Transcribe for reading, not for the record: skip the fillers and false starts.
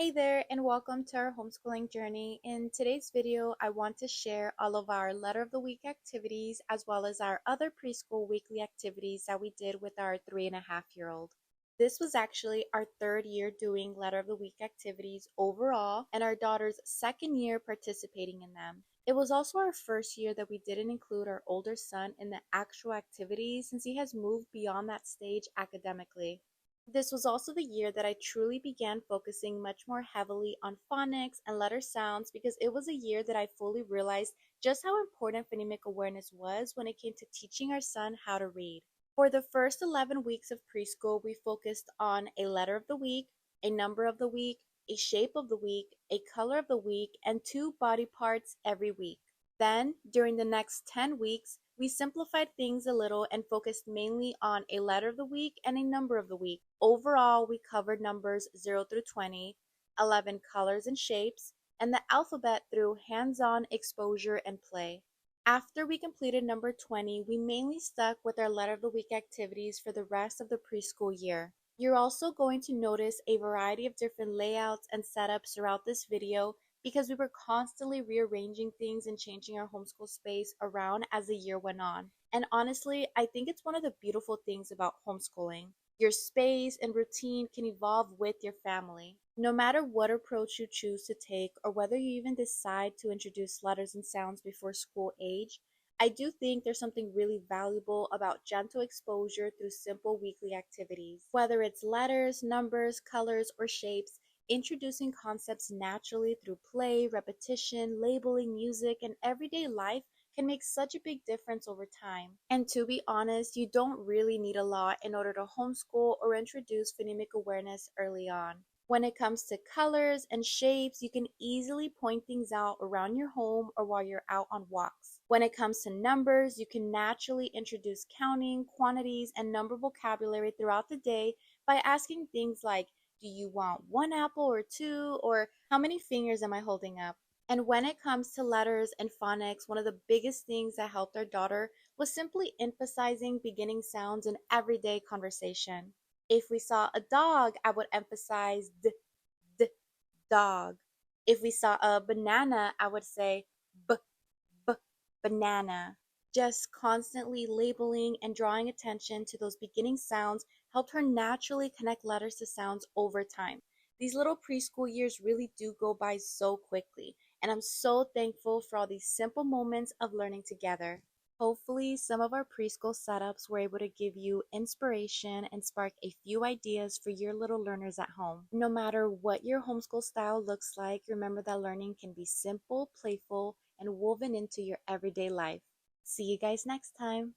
Hey there, and welcome to our homeschooling journey. In today's video, I want to share all of our letter of the week activities as well as our other preschool weekly activities that we did with our 3.5-year-old. This was actually our third year doing letter of the week activities overall and our daughter's second year participating in them. It was also our first year that we didn't include our older son in the actual activities since he has moved beyond that stage academically. This was also the year that I truly began focusing much more heavily on phonics and letter sounds because it was a year that I fully realized just how important phonemic awareness was when it came to teaching our son how to read. For the first 11 weeks of preschool, we focused on a letter of the week, a number of the week, a shape of the week, a color of the week, and two body parts every week. Then, during the next 10 weeks, we simplified things a little and focused mainly on a letter of the week and a number of the week. Overall, we covered numbers 0 through 20, 11 colors and shapes, and the alphabet through hands-on exposure and play. After we completed number 20, we mainly stuck with our letter of the week activities for the rest of the preschool year. You're also going to notice a variety of different layouts and setups throughout this video because we were constantly rearranging things and changing our homeschool space around as the year went on. And honestly, I think it's one of the beautiful things about homeschooling. Your space and routine can evolve with your family. No matter what approach you choose to take, or whether you even decide to introduce letters and sounds before school age, I do think there's something really valuable about gentle exposure through simple weekly activities. Whether it's letters, numbers, colors, or shapes, introducing concepts naturally through play, repetition, labeling, music, and everyday life can make such a big difference over time. And to be honest, you don't really need a lot in order to homeschool or introduce phonemic awareness early on. When it comes to colors and shapes, you can easily point things out around your home or while you're out on walks. When it comes to numbers, you can naturally introduce counting, quantities, and number vocabulary throughout the day by asking things like, do you want one apple or two? Or how many fingers am I holding up? And when it comes to letters and phonics, one of the biggest things that helped our daughter was simply emphasizing beginning sounds in everyday conversation. If we saw a dog, I would emphasize d, dog. If we saw a banana, I would say b, b, banana. Just constantly labeling and drawing attention to those beginning sounds helped her naturally connect letters to sounds over time. These little preschool years really do go by so quickly, and I'm so thankful for all these simple moments of learning together. Hopefully, some of our preschool setups were able to give you inspiration and spark a few ideas for your little learners at home. No matter what your homeschool style looks like, remember that learning can be simple, playful, and woven into your everyday life. See you guys next time.